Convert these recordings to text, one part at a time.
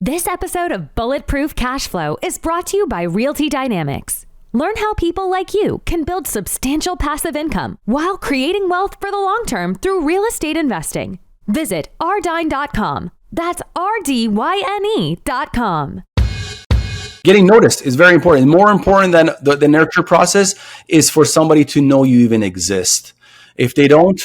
This episode of Bulletproof Cash Flow is brought to you by Realty Dynamics. Learn how people like you can build substantial passive income while creating wealth for the long term through real estate investing. Visit rdyne.com. That's RDYNE.com. Getting noticed is very important. More important than the nurture process is for somebody to know you even exist. If they don't,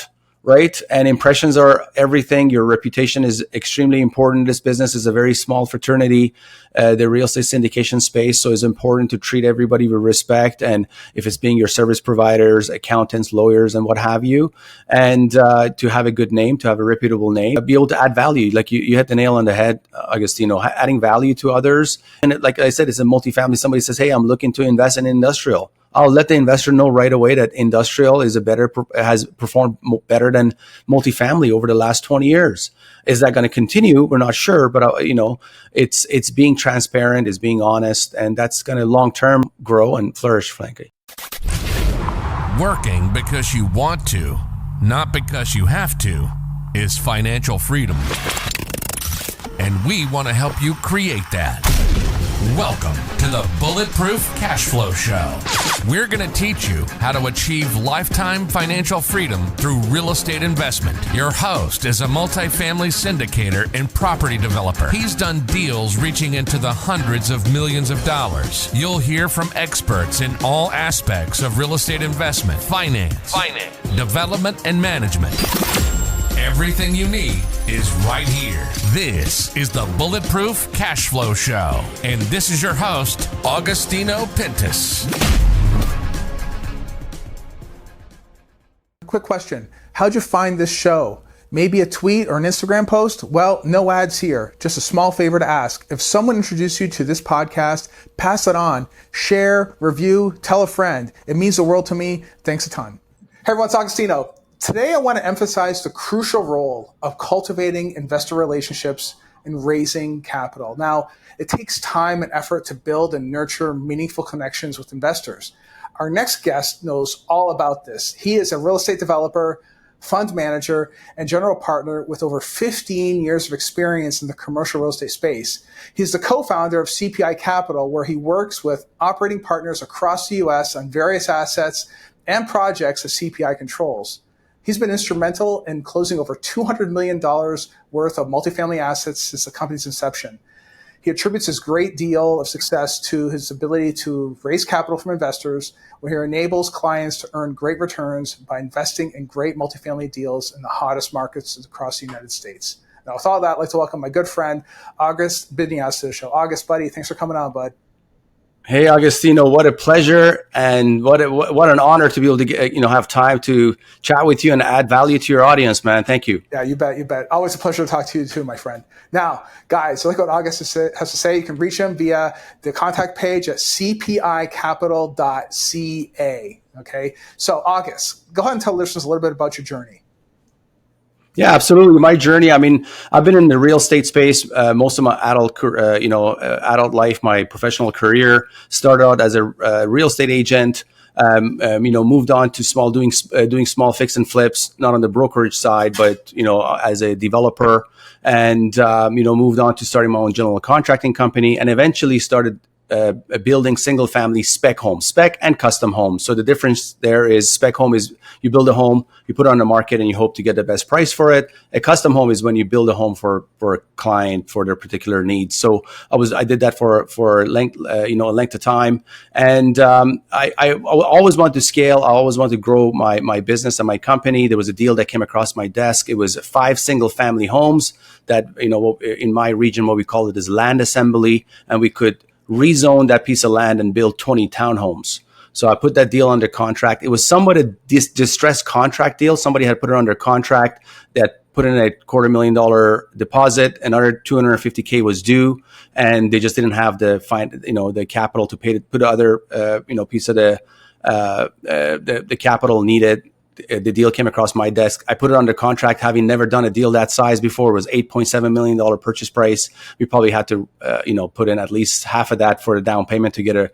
right? And impressions are everything. Your reputation is extremely important. This business is a very small fraternity, the real estate syndication space. So it's important to treat everybody with respect. And if it's being your service providers, accountants, lawyers, and what have you, and to have a good name, to have a reputable name, be able to add value. Like you hit the nail on the head, Agostino, adding value to others. And like I said, it's a multifamily. Somebody says, hey, I'm looking to invest in industrial. I'll let the investor know right away that industrial has performed better than multifamily over the last 20 years. Is that going to continue? We're not sure, but it's being transparent, it's being honest, and that's going to long-term grow and flourish, frankly. Working because you want to, not because you have to, is financial freedom. And we want to help you create that. Welcome to the Bulletproof Cash Flow Show. We're going to teach you how to achieve lifetime financial freedom through real estate investment. Your host is a multifamily syndicator and property developer. He's done deals reaching into the hundreds of millions of dollars. You'll hear from experts in all aspects of real estate investment, finance, development, and management. Everything you need is right here. This is the Bulletproof Cash Flow Show. And this is your host, Agostino Pintus. Quick question. How'd you find this show? Maybe a tweet or an Instagram post? Well, no ads here. Just a small favor to ask. If someone introduced you to this podcast, pass it on. Share, review, tell a friend. It means the world to me. Thanks a ton. Hey everyone, it's Agostino. Today, I want to emphasize the crucial role of cultivating investor relationships and raising capital. Now, it takes time and effort to build and nurture meaningful connections with investors. Our next guest knows all about this. He is a real estate developer, fund manager, and general partner with over 15 years of experience in the commercial real estate space. He's the co-founder of CPI Capital, where he works with operating partners across the U.S. on various assets and projects that CPI controls. He's been instrumental in closing over $200 million worth of multifamily assets since the company's inception. He attributes his great deal of success to his ability to raise capital from investors, where he enables clients to earn great returns by investing in great multifamily deals in the hottest markets across the United States. Now, with all that, I'd like to welcome my good friend, August Biniaz, to the show. August, buddy, thanks for coming on, bud. Hey, Agostino, what a pleasure and what an honor to be able to get, have time to chat with you and add value to your audience, man. Thank you. Yeah, you bet. Always a pleasure to talk to you too, my friend. Now, guys, like what August has to say, you can reach him via the contact page at cpicapital.ca. Okay, so August, go ahead and tell listeners a little bit about your journey. Yeah, absolutely. My journey. I mean, I've been in the real estate space most of my adult life. My professional career started out as a real estate agent. Moved on to doing small fix and flips, not on the brokerage side, but as a developer, and moved on to starting my own general contracting company, and eventually started building single family spec and custom homes. So the difference there is spec home is you build a home, you put it on the market, and you hope to get the best price for it. A custom home is when you build a home for a client for their particular needs. So I did that for a length of time, and I always wanted to scale. I always wanted to grow my business and my company. There was a deal that came across my desk. It was 5 single family homes that in my region what we call it is land assembly, and we could rezone that piece of land and build 20 townhomes. So I put that deal under contract. It was somewhat a distressed contract deal. Somebody had put it under contract that put in a $250,000 deposit. Another $250K was due, and they just didn't have the capital to put the other piece of the capital needed. The deal came across my desk. I put it under contract, having never done a deal that size before. It was $8.7 million purchase price. We probably had to, put in at least half of that for a down payment to get a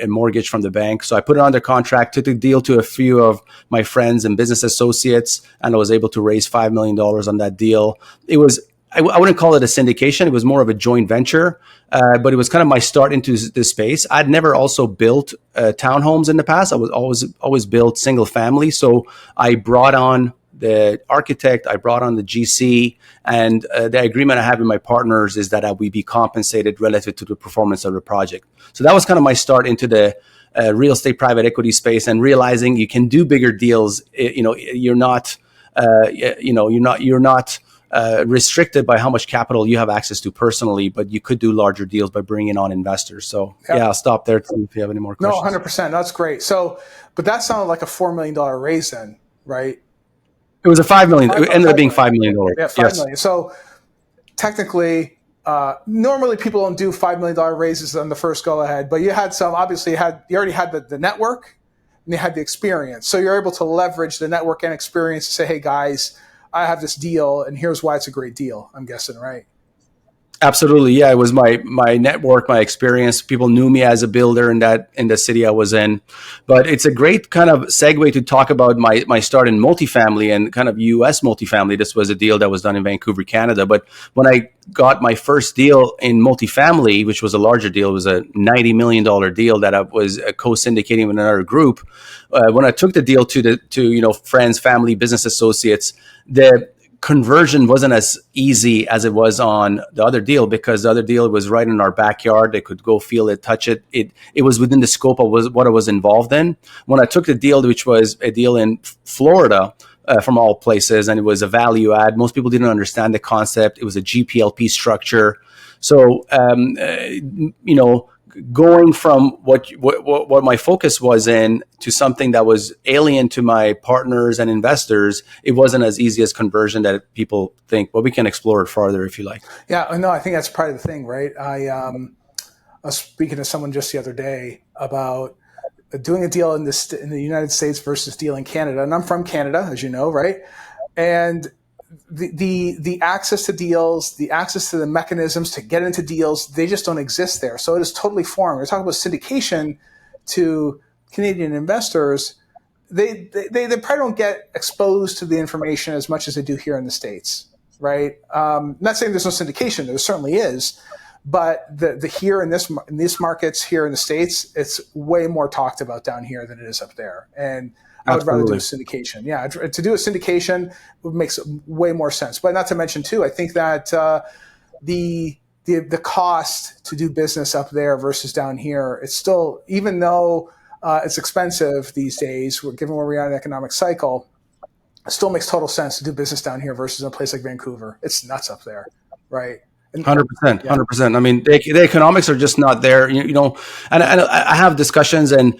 mortgage from the bank. So I put it under contract, took the deal to a few of my friends and business associates, and I was able to raise $5 million on that deal. It was I wouldn't call it a syndication. It was more of a joint venture, but it was kind of my start into this space. I'd never also built townhomes in the past. I was always built single family. So I brought on the architect, I brought on the GC, and the agreement I have with my partners is that I will be compensated relative to the performance of the project. So that was kind of my start into the real estate private equity space, and realizing you can do bigger deals. You're not restricted by how much capital you have access to personally, but you could do larger deals by bringing on investors. So I'll stop there to see if you have any more questions. No, 100%. That's great. So, but that sounded like a $4 million raise then, right? It was a $5 million. It ended up being $5 million. Yeah, $5 million. So technically, normally people don't do $5 million raises on the first go ahead, but you had some. Obviously, you already had the network and you had the experience. So you're able to leverage the network and experience to say, "Hey guys, I have this deal, and here's why it's a great deal." I'm guessing, right? Absolutely, yeah. It was my network, my experience. People knew me as a builder in the city I was in. But it's a great kind of segue to talk about my start in multifamily and kind of U.S. multifamily. This was a deal that was done in Vancouver, Canada. But when I got my first deal in multifamily, which was a larger deal, it was a $90 million deal that I was co-syndicating with another group. When I took the deal to friends, family, business associates, the conversion wasn't as easy as it was on the other deal, because the other deal was right in our backyard. They could go feel it, touch it. It was within the scope of what I was involved in. When I took the deal, which was a deal in Florida, from all places, and it was a value add. Most people didn't understand the concept. It was a GPLP structure. So, going from what my focus was in to something that was alien to my partners and investors, it wasn't as easy as conversion that people think. But we can explore it farther if you like. Yeah, no, I think that's part of the thing, right? I was speaking to someone just the other day about doing a deal in the United States versus deal in Canada, and I'm from Canada, as you know, right? And the access to deals, the access to the mechanisms to get into deals, they just don't exist there. So it is totally foreign. We're talking about syndication to Canadian investors. They probably don't get exposed to the information as much as they do here in the States, right? Not saying there's no syndication, there certainly is, but the here in these markets here in the States, it's way more talked about down here than it is up there. And I would rather do a syndication. Yeah, to do a syndication makes way more sense. But not to mention too, I think that the cost to do business up there versus down here, it's still, even though it's expensive these days, given where we are in the economic cycle, it still makes total sense to do business down here versus in a place like Vancouver. It's nuts up there, right? 100%. I mean, the economics are just not there, and I have discussions, and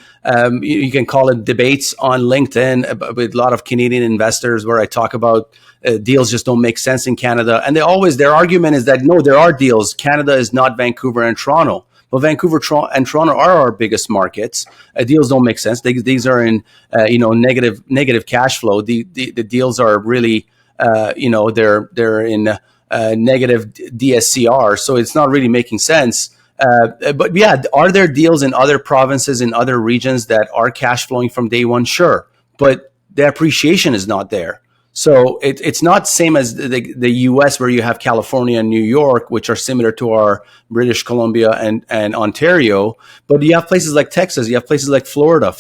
you can call it debates on LinkedIn with a lot of Canadian investors where I talk about deals just don't make sense in Canada. And their argument is that, no, there are deals. Canada is not Vancouver and Toronto. Well, Vancouver and Toronto are our biggest markets. Deals don't make sense. These are in, negative cash flow. The deals are really, they're in negative DSCR, so it's not really making sense. But yeah, are there deals in other provinces, in other regions that are cash flowing from day one? Sure, but the appreciation is not there. So it's not same as the US, where you have California and New York, which are similar to our British Columbia and Ontario. But you have places like Texas, you have places like Florida.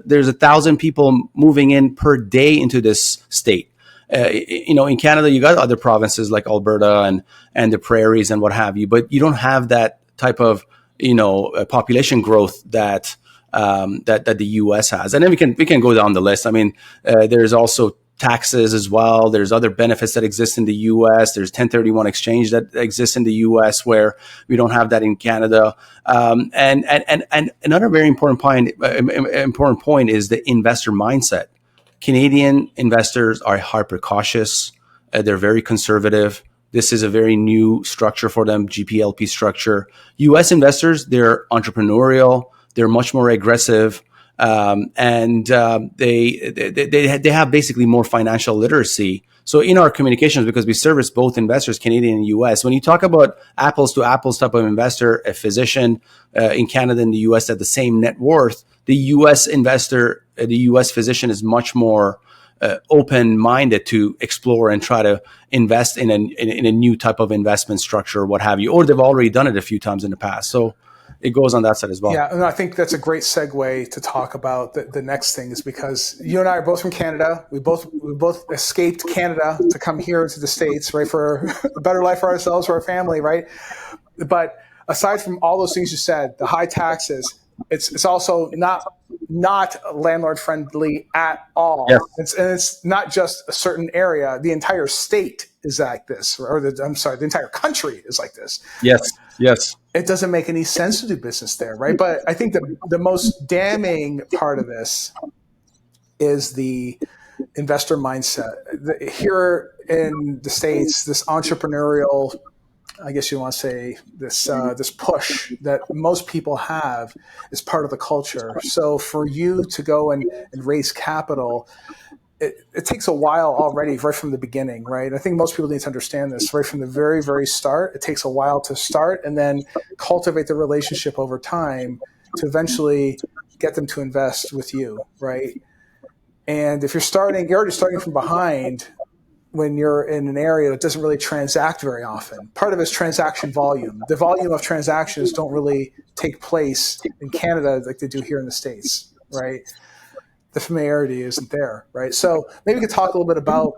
There's 1,000 people moving in per day into this state. In Canada, you got other provinces like Alberta and the prairies and what have you, but you don't have that type of population growth that the U.S. has. And then we can go down the list. I mean, there's also taxes as well. There's other benefits that exist in the U.S. There's 1031 exchange that exists in the U.S. where we don't have that in Canada. And another very important point is the investor mindset. Canadian investors are hyper cautious. They're very conservative. This is a very new structure for them, GPLP structure. U.S. investors, they're entrepreneurial. They're much more aggressive, and they have basically more financial literacy. So in our communications, because we service both investors, Canadian and U.S., when you talk about apples to apples type of investor, a physician in Canada and the U.S. at the same net worth, the U.S. investor, the U.S. physician is much more open-minded to explore and try to invest in a new type of investment structure or what have you, or they've already done it a few times in the past. So it goes on that side as well. Yeah, and I think that's a great segue to talk about the next thing, is because you and I are both from Canada. We both escaped Canada to come here to the States, right, for a better life for ourselves, for our family, right? But aside from all those things you said, the high taxes, it's also not landlord friendly at all. Yes. It's not just a certain area. The entire state is like this, the entire country is like this. Yes. It doesn't make any sense to do business there, right? But I think the most damning part of this is the investor mindset. Here in the States, this entrepreneurial, I guess you want to say, this push that most people have is part of the culture. So for you to go and raise capital, it takes a while already, right from the beginning, right? I think most people need to understand this right from the very, very start. It takes a while to start and then cultivate the relationship over time to eventually get them to invest with you, right? And if you're already starting from behind when you're in an area that doesn't really transact very often. Part of it is transaction volume. The volume of transactions don't really take place in Canada like they do here in the States, right? The familiarity isn't there, right? So maybe we could talk a little bit about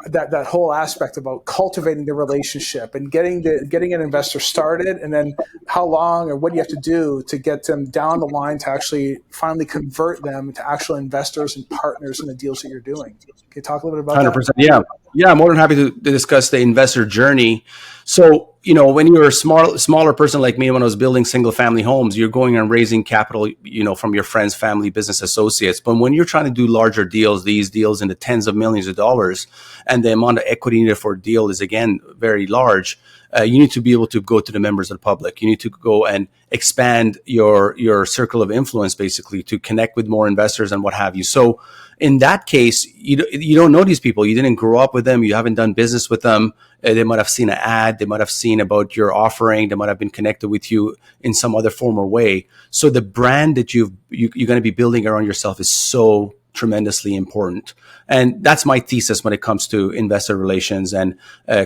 that whole aspect about cultivating the relationship and getting an investor started, and then how long or what do you have to do to get them down the line to actually finally convert them to actual investors and partners in the deals that you're doing. Can you talk a little bit about 100%. that? Yeah, I'm more than happy to discuss the investor journey. So, when you're a smaller person like me, when I was building single family homes, you're going and raising capital, from your friends, family, business associates. But when you're trying to do larger deals, these deals in the tens of millions of dollars, and the amount of equity needed for a deal is, again, very large, you need to be able to go to the members of the public. You need to go and expand your circle of influence, basically, to connect with more investors and what have you. So in that case, you don't know these people. You didn't grow up with them. You haven't done business with them. They might have seen an ad. They might have seen about your offering. They might have been connected with you in some other form or way. So the brand that you're going to be building around yourself is so tremendously important. And that's my thesis when it comes to investor relations and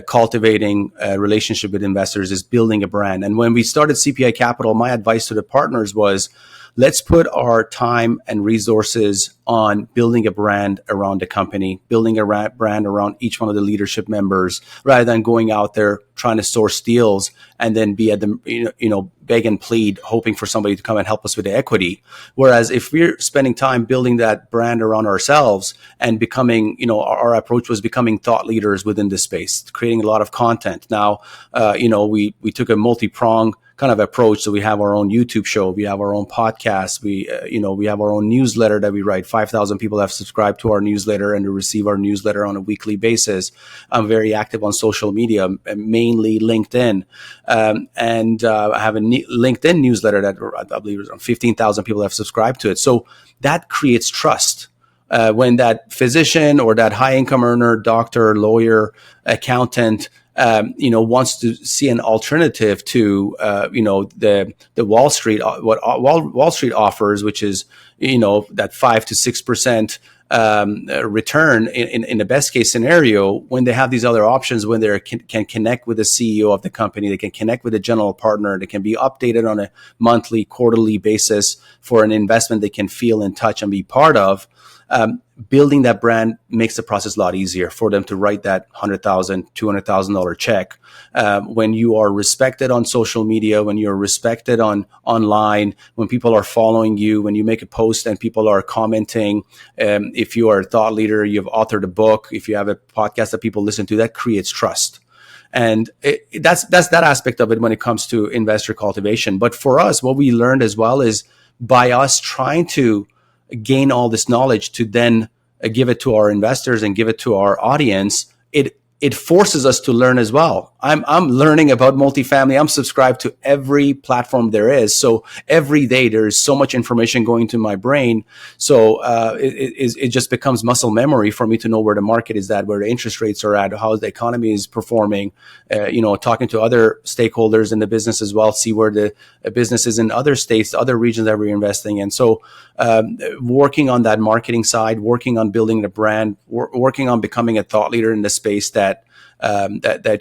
cultivating a relationship with investors, is building a brand. And when we started CPI Capital, my advice to the partners was, let's put our time and resources on building a brand around the company, building a brand around each one of the leadership members, rather than going out there trying to source deals and then be at the, beg and plead, hoping for somebody to come and help us with the equity. Whereas if we're spending time building that brand around ourselves and becoming, our approach was becoming thought leaders within this space, creating a lot of content. Now, we took a multi-pronged kind of approach. So we have our own YouTube show, we have our own podcast, we have our own newsletter that we write. 5,000 people have subscribed to our newsletter and to receive our newsletter on a weekly basis. I'm very active on social media, mainly LinkedIn, and I have a LinkedIn newsletter that I believe is around 15,000 people have subscribed to it. So that creates trust. When that physician or that high income earner, doctor, lawyer, accountant, wants to see an alternative to, the Wall Street, what Wall Street offers, which is, that 5 to 6% return in the best case scenario. When they have these other options, when they can connect with the CEO of the company, they can connect with a general partner, they can be updated on a monthly, quarterly basis for an investment they can feel and touch and be part of. Building that brand makes the process a lot easier for them to write that $100,000, $200,000 check. When you are respected on social media, when you're respected online, when people are following you, when you make a post and people are commenting, if you are a thought leader, you've authored a book, if you have a podcast that people listen to, that creates trust. And that's that aspect of it when it comes to investor cultivation. But for us, what we learned as well is by us trying to gain all this knowledge to then give it to our investors and give it to our audience, it it forces us to learn as well. I'm learning about multifamily. I'm subscribed to every platform there is. So every day there is so much information going to my brain. So it just becomes muscle memory for me to know where the market is at, where the interest rates are at, how the economy is performing, talking to other stakeholders in the business as well, see where the business is in other states, other regions that we're investing in. So working on that marketing side, working on building the brand, working on becoming a thought leader in the space that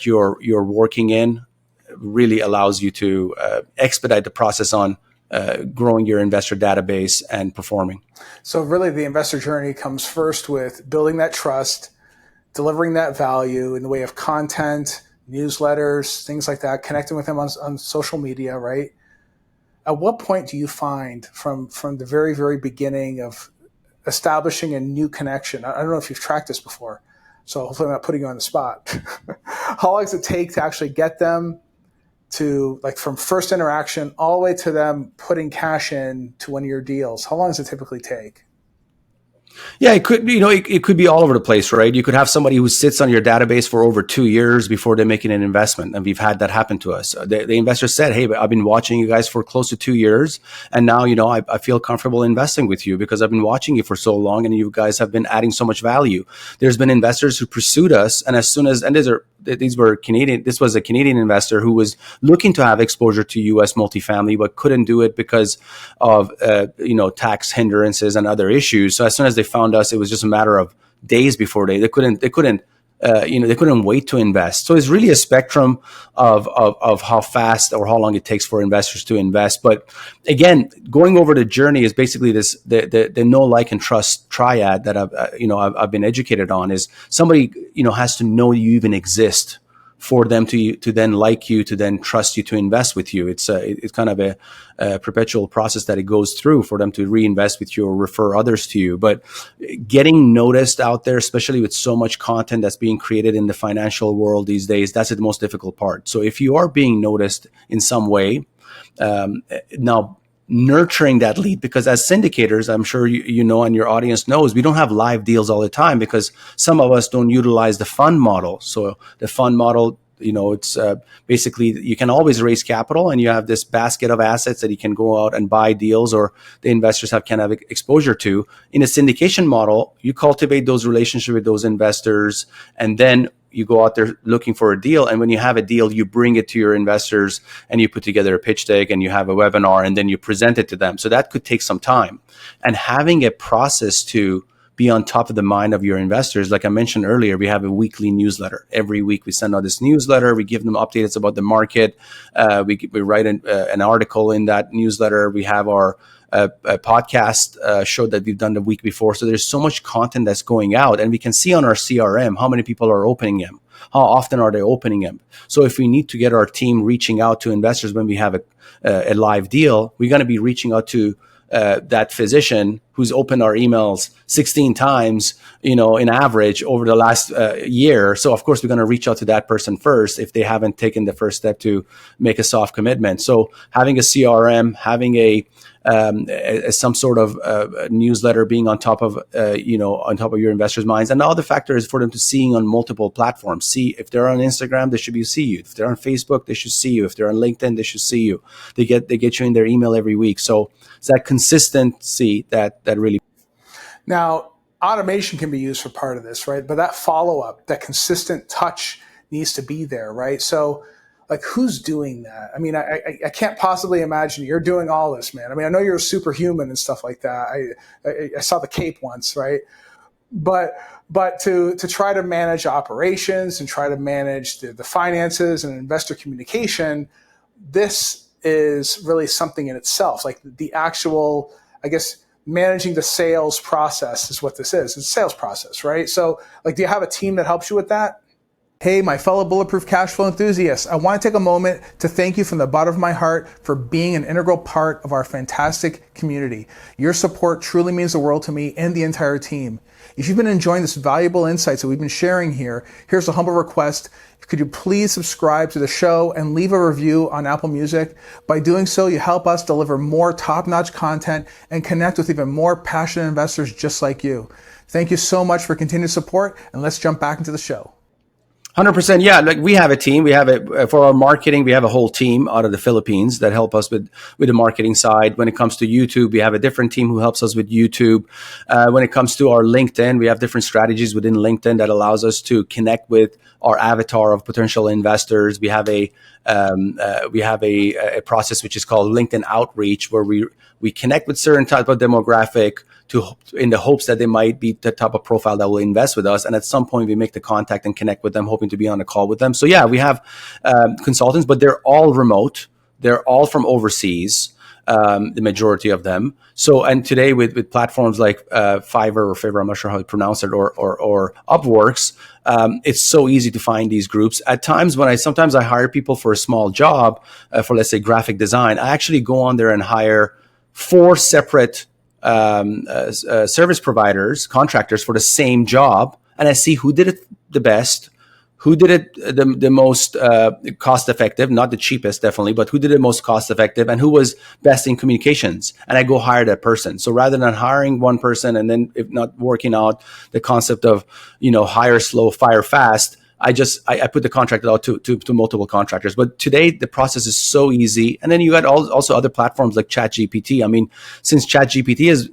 you're working in really allows you to expedite the process on growing your investor database and performing. So really the investor journey comes first with building that trust, delivering that value in the way of content, newsletters, things like that, connecting with them on social media, right? At what point do you find from the very, very beginning of establishing a new connection? I don't know if you've tracked this before, so hopefully I'm not putting you on the spot. How long does it take to actually get them to, like, from first interaction all the way to them putting cash in to one of your deals? How long does it typically take? Yeah, it could be, it could be all over the place, right? You could have somebody who sits on your database for over 2 years before they're making an investment. And we've had that happen to us. The investor said, hey, I've been watching you guys for close to 2 years. And now, I feel comfortable investing with you because I've been watching you for so long and you guys have been adding so much value. There's been investors who pursued us. And this was a Canadian investor who was looking to have exposure to U.S. multifamily, but couldn't do it because of, tax hindrances and other issues. So as soon as they found us, it was just a matter of days before they couldn't wait to invest. So it's really a spectrum of how fast or how long it takes for investors to invest. But again, going over the journey is basically the know, like, and trust triad that I've been educated on. Is somebody has to know you even exist for them to then like you, to then trust you to invest with you. It's kind of a perpetual process that it goes through for them to reinvest with you or refer others to you. But getting noticed out there, especially with so much content that's being created in the financial world these days, that's the most difficult part. So if you are being noticed in some way, now nurturing that lead, because as syndicators, I'm sure and your audience knows, we don't have live deals all the time because some of us don't utilize the fund model. So the fund model, it's basically you can always raise capital and you have this basket of assets that you can go out and buy deals or the investors can have exposure to. In a syndication model, you cultivate those relationships with those investors and then you go out there looking for a deal. And when you have a deal, you bring it to your investors and you put together a pitch deck and you have a webinar and then you present it to them. So that could take some time. And having a process to be on top of the mind of your investors. Like I mentioned earlier, we have a weekly newsletter. Every week we send out this newsletter. We give them updates about the market. We write an article in that newsletter. We have our a podcast show that we've done the week before. So there's so much content that's going out, and we can see on our CRM how many people are opening them, how often are they opening them. So if we need to get our team reaching out to investors when we have a live deal, we're going to be reaching out to that physician who's opened our emails 16 times, in average over the last year. So of course, we're going to reach out to that person first if they haven't taken the first step to make a soft commitment. So having a CRM, having some sort of newsletter being on top of your investors' minds, and the other factor is for them to seeing on multiple platforms. See if they're on Instagram, they should see you. If they're on Facebook, they should see you. If they're on LinkedIn, they should see you. They get you in their email every week. So it's that consistency that really. Now, automation can be used for part of this, right? But that follow-up, that consistent touch needs to be there, right? So, like, who's doing that? I mean, I can't possibly imagine you're doing all this, man. I mean, I know you're a superhuman and stuff like that. I saw the cape once, right? But to try to manage operations and try to manage the finances and investor communication, this is really something in itself. Like the actual, I guess, managing the sales process is what this is. It's a sales process, right? So, like, do you have a team that helps you with that? Hey, my fellow Bulletproof Cash Flow enthusiasts, I want to take a moment to thank you from the bottom of my heart for being an integral part of our fantastic community. Your support truly means the world to me and the entire team. If you've been enjoying this valuable insights that we've been sharing here, here's a humble request. Could you please subscribe to the show and leave a review on Apple Music? By doing so, you help us deliver more top-notch content and connect with even more passionate investors just like you. Thank you so much for continued support, and let's jump back into the show. 100%. Yeah. Like we have a team. We have for our marketing. We have a whole team out of the Philippines that help us with the marketing side. When it comes to YouTube, we have a different team who helps us with YouTube. When it comes to our LinkedIn, we have different strategies within LinkedIn that allows us to connect with our avatar of potential investors. We have a process which is called LinkedIn Outreach, where we connect with certain type of demographic in the hopes that they might be the type of profile that will invest with us. And at some point we make the contact and connect with them, hoping to be on a call with them. So yeah, we have consultants, but they're all remote. They're all from overseas, the majority of them. So, and today with platforms like Fiverr or Fiverr, I'm not sure how to pronounce it, or Upworks, it's so easy to find these groups. At times sometimes I hire people for a small job, for let's say graphic design, I actually go on there and hire 4 separate service providers, contractors for the same job, and I see who did it the best, who did it the most cost effective, not the cheapest definitely, but who did it most cost effective, and who was best in communications, and I go hire that person. So rather than hiring one person and then if not working out the concept of hire slow, fire fast, I put the contract out to multiple contractors. But today the process is so easy. And then you got also other platforms like ChatGPT. I mean, since ChatGPT has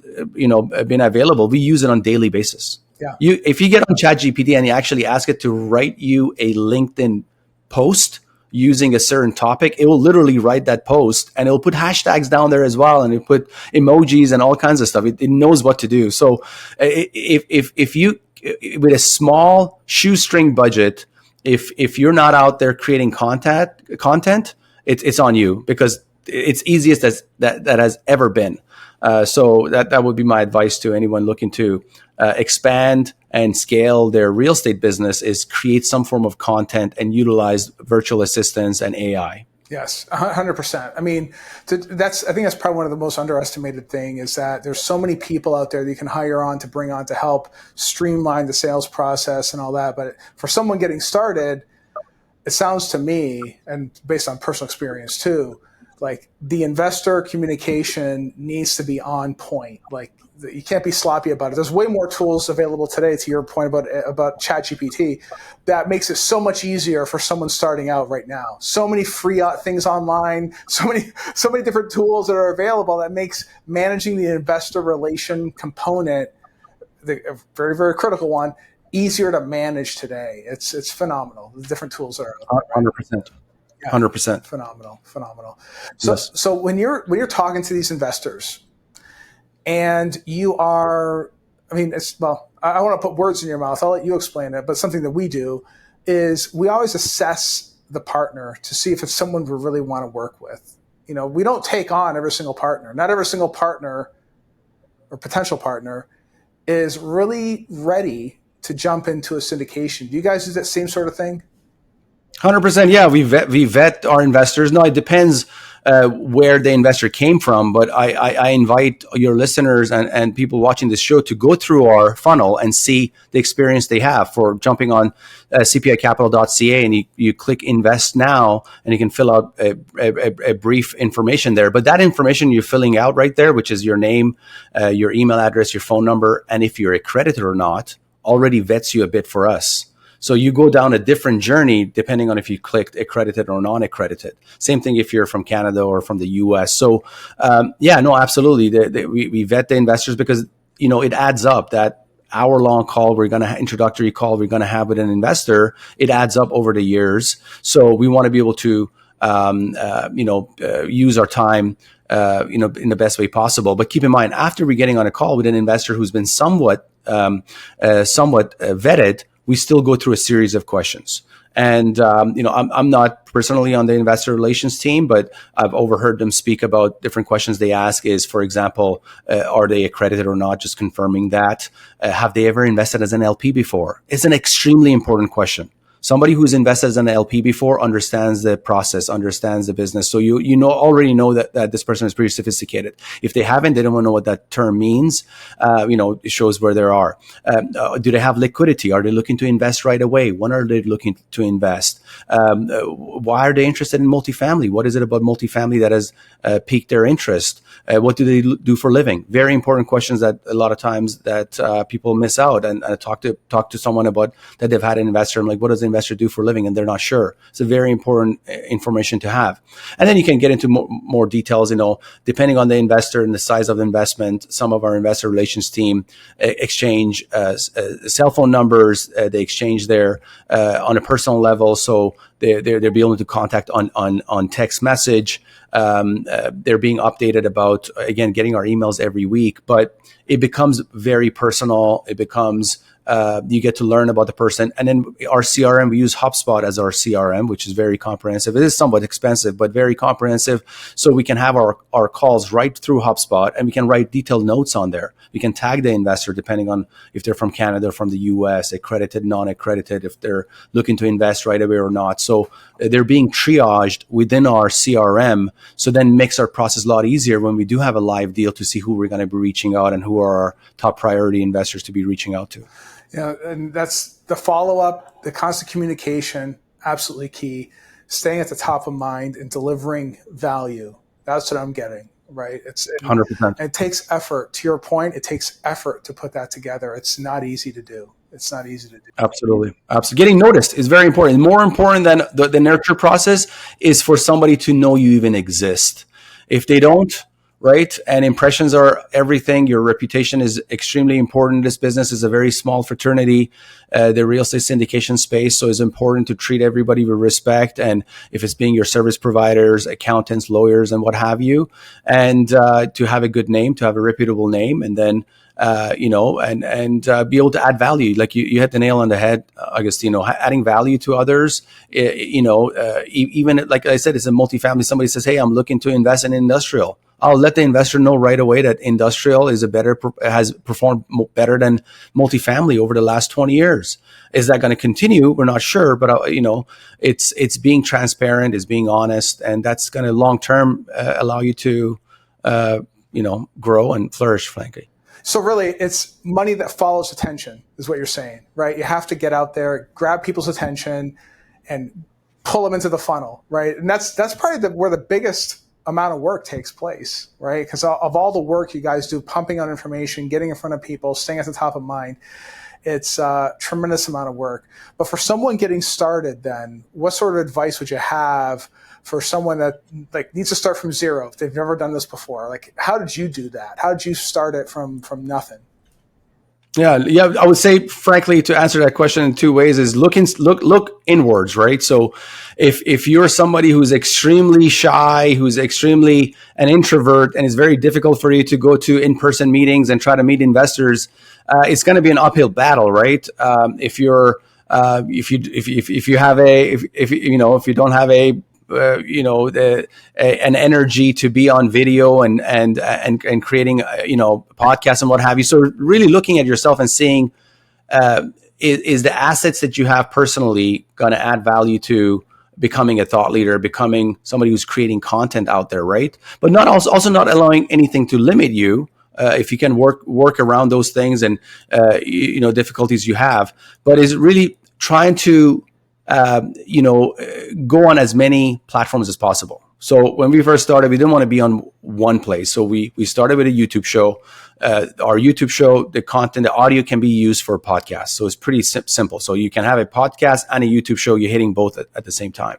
been available, we use it on a daily basis. Yeah. If you get on ChatGPT and you actually ask it to write you a LinkedIn post using a certain topic, it will literally write that post, and it will put hashtags down there as well, and it put emojis and all kinds of stuff. It knows what to do. So if you, with a small shoestring budget, if you're not out there creating content, it's on you, because it's easiest that has ever been. So that would be my advice to anyone looking to expand and scale their real estate business, is create some form of content and utilize virtual assistants and AI. Yes, 100%. I mean, I think that's probably one of the most underestimated thing, is that there's so many people out there that you can hire on to bring on to help streamline the sales process and all that. But for someone getting started, it sounds to me, and based on personal experience too, like the investor communication needs to be on point. Like you can't be sloppy about it. There's way more tools available today, to your point about ChatGPT, that makes it so much easier for someone starting out right now. So many free things online, so many different tools that are available that makes managing the investor relation component, a very, very critical one, easier to manage today. It's phenomenal. The different tools that are out there. 100%. 100%. Phenomenal. So when you're talking to these investors, and you are, I mean, I want to put words in your mouth. I'll let you explain it. But something that we do is we always assess the partner to see if it's someone we really want to work with. We don't take on every single partner. Not every single partner or potential partner is really ready to jump into a syndication. Do you guys do that same sort of thing? 100%. Yeah, we vet our investors. No, it depends where the investor came from, but I invite your listeners and people watching this show to go through our funnel and see the experience they have. For jumping on cpicapital.ca, and you click invest now, and you can fill out a brief information there. But that information you're filling out right there, which is your name, your email address, your phone number, and if you're accredited or not, already vets you a bit for us. So you go down a different journey depending on if you clicked accredited or non-accredited. Same thing if you're from Canada or from the US. So absolutely. We vet the investors, because it adds up. That hour-long call, introductory call we're going to have with an investor, it adds up over the years. So we want to be able to use our time in the best way possible. But keep in mind, after we're getting on a call with an investor who's been somewhat vetted, we still go through a series of questions. And, I'm not personally on the investor relations team, but I've overheard them speak about different questions they ask is, for example, are they accredited or not? Just confirming that. Have they ever invested as an LP before? It's an extremely important question. Somebody who's invested as an LP before understands the process, understands the business. So you already know that this person is pretty sophisticated. If they haven't, they don't know what that term means. It shows where they are. Do they have liquidity? Are they looking to invest right away? When are they looking to invest? Why are they interested in multifamily? What is it about multifamily that has piqued their interest? What do they do for a living? Very important questions that a lot of times that people miss out. And talk to someone about that they've had an investor. I'm like, what does an investor do for a living? And they're not sure. It's a very important information to have. And then you can get into more details, depending on the investor and the size of the investment. Some of our investor relations team exchange cell phone numbers. They exchange their on a personal level. So they're be able to contact on text message. They're being updated about, again, getting our emails every week, but it becomes very personal. It becomes, you get to learn about the person. And then our CRM, we use HubSpot as our CRM, which is very comprehensive. It is somewhat expensive, but very comprehensive. So we can have our calls right through HubSpot, and we can write detailed notes on there. We can tag the investor depending on if they're from Canada or from the US, accredited, non-accredited, if they're looking to invest right away or not. So they're being triaged within our CRM. So then makes our process a lot easier when we do have a live deal to see who we're going to be reaching out and who are our top priority investors to be reaching out to. Yeah, and that's the follow-up, the constant communication, absolutely key. Staying at the top of mind and delivering value. That's what I'm getting, right? 100%. It takes effort. To your point, it takes effort to put that together. It's not easy to do. Absolutely. Getting noticed is very important. More important than the nurture process is for somebody to know you even exist. If they don't, right? And impressions are everything. Your reputation is extremely important. This business is a very small fraternity, the real estate syndication space. So it's important to treat everybody with respect. And if it's being your service providers, accountants, lawyers, and what have you, and to have a good name, to have a reputable name, and then be able to add value. Like you hit the nail on the head, Agostino, adding value to others. Even like I said, it's a multifamily. Somebody says, hey, I'm looking to invest in industrial. I'll let the investor know right away that industrial has performed better than multifamily over the last 20 years. Is that going to continue? We're not sure, but it's being transparent, it's being honest, and that's going to long term allow you to grow and flourish, frankly. So really, it's money that follows attention is what you're saying, right? You have to get out there, grab people's attention, and pull them into the funnel, right? And that's probably where the biggest amount of work takes place, right? Because of all the work you guys do, pumping out information, getting in front of people, staying at the top of mind, it's a tremendous amount of work. But for someone getting started then, what sort of advice would you have for someone that needs to start from zero if they've never done this before? Like, how did you do that? How did you start it from nothing? Yeah. I would say, frankly, to answer that question in two ways is look inwards, right? So if you're somebody who's extremely shy, who's extremely an introvert, and it's very difficult for you to go to in-person meetings and try to meet investors, it's going to be an uphill battle, right? If you don't have an energy to be on video and creating podcasts and what have you. So really looking at yourself and seeing is the assets that you have personally going to add value to becoming a thought leader, becoming somebody who's creating content out there, right? But not also not allowing anything to limit you. If you can work around those things and difficulties you have, but is really trying to go on as many platforms as possible. So when we first started, we didn't want to be on one place. So we started with a YouTube show. Our YouTube show, the content, the audio can be used for podcasts. So it's pretty simple. So you can have a podcast and a YouTube show. You're hitting both at the same time.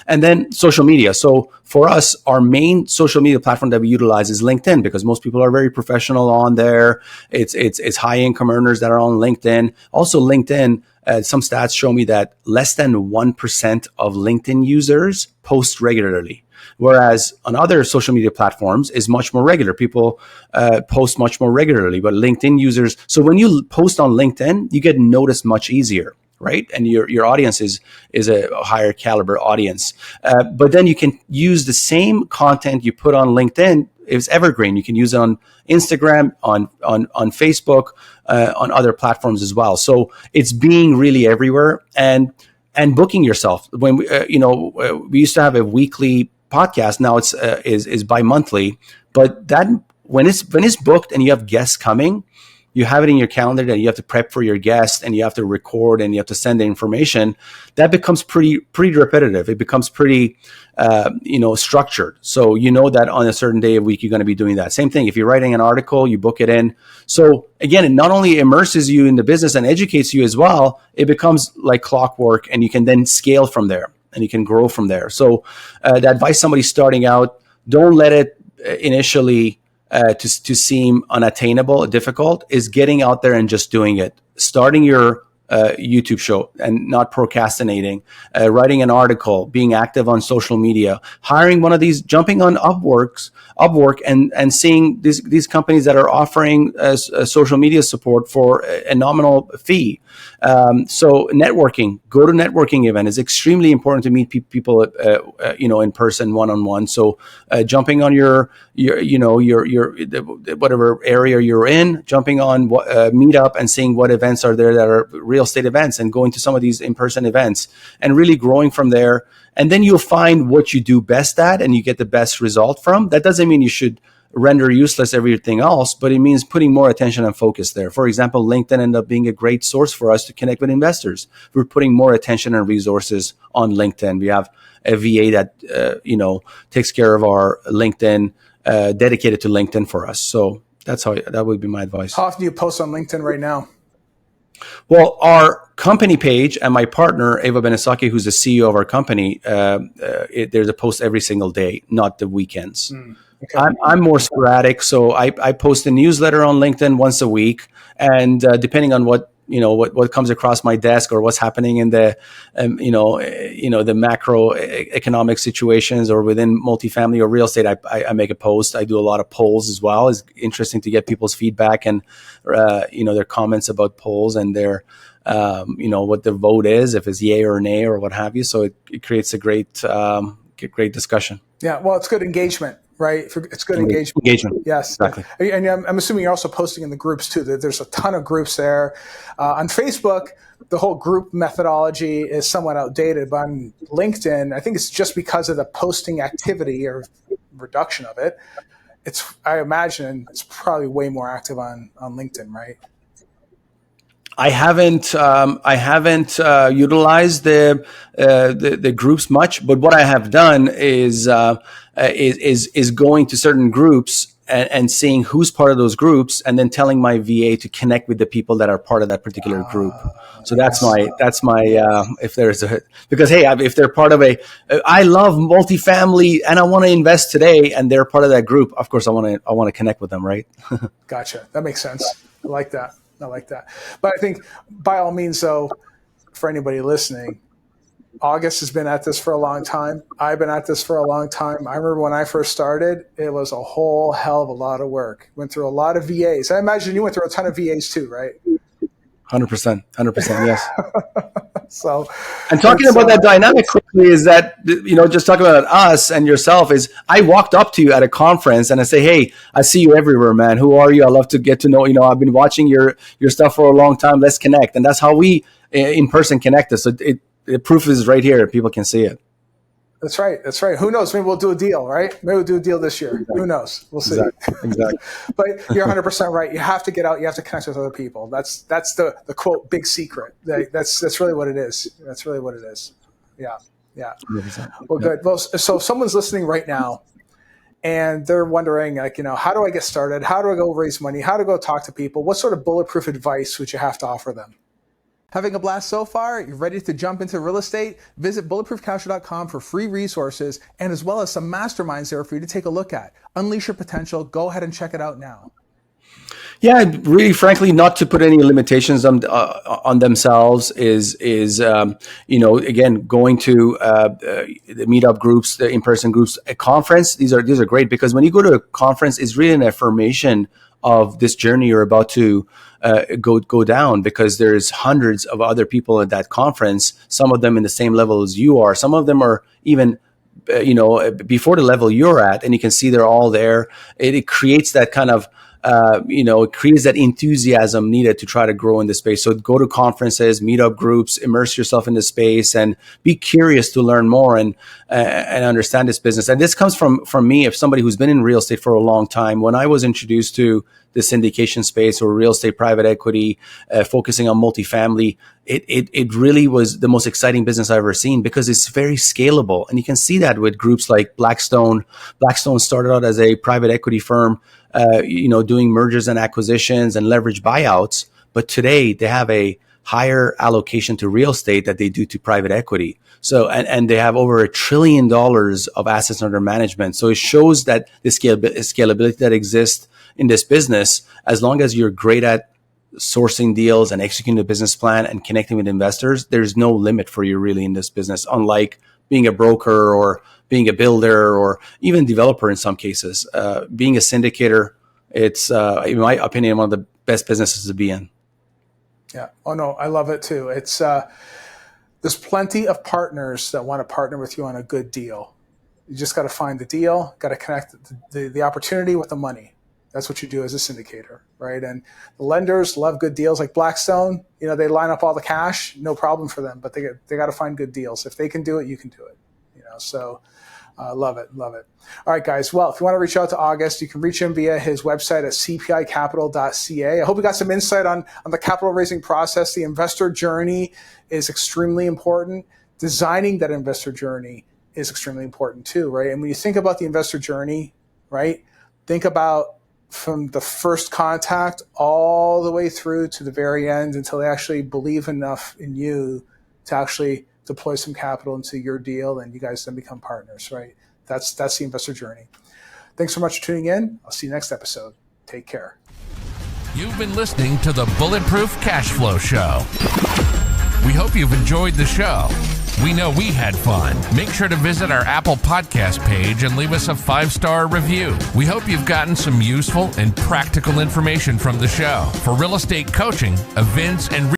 And then social media. So for us, our main social media platform that we utilize is LinkedIn, because most people are very professional on there. It's high income earners that are on LinkedIn. Also LinkedIn, some stats show me that less than 1% of LinkedIn users post regularly. Whereas on other social media platforms is much more regular. People post much more regularly, but LinkedIn users. So when you post on LinkedIn, you get noticed much easier, right? And your audience is a higher caliber audience. But then you can use the same content you put on LinkedIn. It's evergreen. You can use it on Instagram, on Facebook, on other platforms as well. So it's being really everywhere and booking yourself. When we used to have a weekly podcast. Now is bi-monthly, but that when it's booked and you have guests coming, you have it in your calendar that you have to prep for your guest and you have to record and you have to send the information, that becomes pretty repetitive. It becomes pretty, structured. So you know that on a certain day of week, you're going to be doing that. Same thing. If you're writing an article, you book it in. So again, it not only immerses you in the business and educates you as well, it becomes like clockwork, and you can then scale from there and you can grow from there. So the advice somebody starting out, don't let it initially to seem unattainable, difficult, is getting out there and just doing it. Starting your YouTube show and not procrastinating, writing an article, being active on social media, hiring one of these, jumping on Upwork and seeing these companies that are offering social media support for a nominal fee. So networking, go to networking event. It's extremely important to meet people, in person, one-on-one. So jumping on your whatever area you're in, jumping on Meetup and seeing what events are there that are real estate events, and going to some of these in-person events and really growing from there. And then you'll find what you do best at and you get the best result from. That doesn't mean you should render useless everything else, but it means putting more attention and focus there. For example, LinkedIn ended up being a great source for us to connect with investors. We're putting more attention and resources on LinkedIn. We have a VA that takes care of our LinkedIn, dedicated to LinkedIn for us. So that would be my advice. How often do you post on LinkedIn right now? Well, our company page and my partner, Eva Benesaki, who's the CEO of our company, there's a post every single day, not the weekends. Okay. I'm more sporadic. So I post a newsletter on LinkedIn once a week. And depending on what comes across my desk or what's happening in the, the macroeconomic situations or within multifamily or real estate, I make a post. I do a lot of polls as well. It's interesting to get people's feedback and, their comments about polls and their, what the vote is, if it's yay or nay or what have you. So it creates a great discussion. Yeah. Well, it's good engagement. Right. It's good engagement. Yes. Exactly. And I'm assuming you're also posting in the groups too. There's a ton of groups there. On Facebook, the whole group methodology is somewhat outdated, but on LinkedIn, I think it's just because of the posting activity or reduction of it. I imagine it's probably way more active on LinkedIn, right? I haven't utilized the groups much, but what I have done is going to certain groups and seeing who's part of those groups, and then telling my VA to connect with the people that are part of that particular group. So that's my if they're part of I love multifamily and I want to invest today, and they're part of that group, of course I want to connect with them, right? Gotcha. That makes sense. I like that. But I think by all means, though, for anybody listening, August has been at this for a long time. I've been at this for a long time. I remember when I first started, it was a whole hell of a lot of work. Went through a lot of VAs. I imagine you went through a ton of VAs too, right? 100%, yes. So, and talking about that dynamic quickly is that, just talking about us and yourself is, I walked up to you at a conference and I say, hey, I see you everywhere, man. Who are you? I love to get to know, I've been watching your stuff for a long time. Let's connect. And that's how we in person connected. So the proof is right here. People can see it. That's right. Who knows? Maybe we'll do a deal, right? Maybe we'll do a deal this year. Exactly. Who knows? We'll see. Exactly. But you're 100% right. You have to get out. You have to connect with other people. That's the quote, big secret. That's really what it is. Yeah. 100%. Well, good. Well, so if someone's listening right now and they're wondering, how do I get started? How do I go raise money? How to go talk to people? What sort of bulletproof advice would you have to offer them? Having a blast so far? You're ready to jump into real estate? Visit bulletproofcashflow.com for free resources and as well as some masterminds there for you to take a look at. Unleash your potential. Go ahead and check it out now. Yeah, really, frankly, not to put any limitations on themselves is again, going to the meetup groups, the in-person groups, a conference. These are great because when you go to a conference, it's really an affirmation of this journey you're about to go down, because there's hundreds of other people at that conference. Some of them in the same level as you are. Some of them are even before the level you're at, and you can see they're all there. It creates that kind of it creates that enthusiasm needed to try to grow in this space. So go to conferences, meet up groups, immerse yourself in the space, and be curious to learn more and understand this business. And this comes from me, if somebody who's been in real estate for a long time. When I was introduced to the syndication space or real estate private equity, focusing on multifamily, it really was the most exciting business I've ever seen, because it's very scalable. And you can see that with groups like Blackstone. Blackstone started out as a private equity firm, doing mergers and acquisitions and leverage buyouts. But today they have a higher allocation to real estate that they do to private equity. So, and they have over $1 trillion of assets under management. So it shows that the scalability that exists in this business, as long as you're great at sourcing deals and executing the business plan and connecting with investors, there's no limit for you really in this business, unlike being a broker or being a builder or even developer in some cases. Being a syndicator, it's, in my opinion, one of the best businesses to be in. Yeah. Oh, no, I love it too. It's there's plenty of partners that want to partner with you on a good deal. You just got to find the deal, got to connect the opportunity with the money. That's what you do as a syndicator, right? And the lenders love good deals, like Blackstone. They line up all the cash, no problem for them, but they got to find good deals. If they can do it, you can do it. So love it. All right, guys. Well, if you want to reach out to August, you can reach him via his website at cpicapital.ca. I hope we got some insight on the capital raising process. The investor journey is extremely important. Designing that investor journey is extremely important too, right? And when you think about the investor journey, right, think about from the first contact all the way through to the very end until they actually believe enough in you to actually deploy some capital into your deal, and you guys then become partners, right? That's the investor journey. Thanks so much for tuning in. I'll see you next episode. Take care. You've been listening to the Bulletproof Cash Flow Show. We hope you've enjoyed the show. We know we had fun. Make sure to visit our Apple Podcast page and leave us a 5-star review. We hope you've gotten some useful and practical information from the show. For real estate coaching, events, and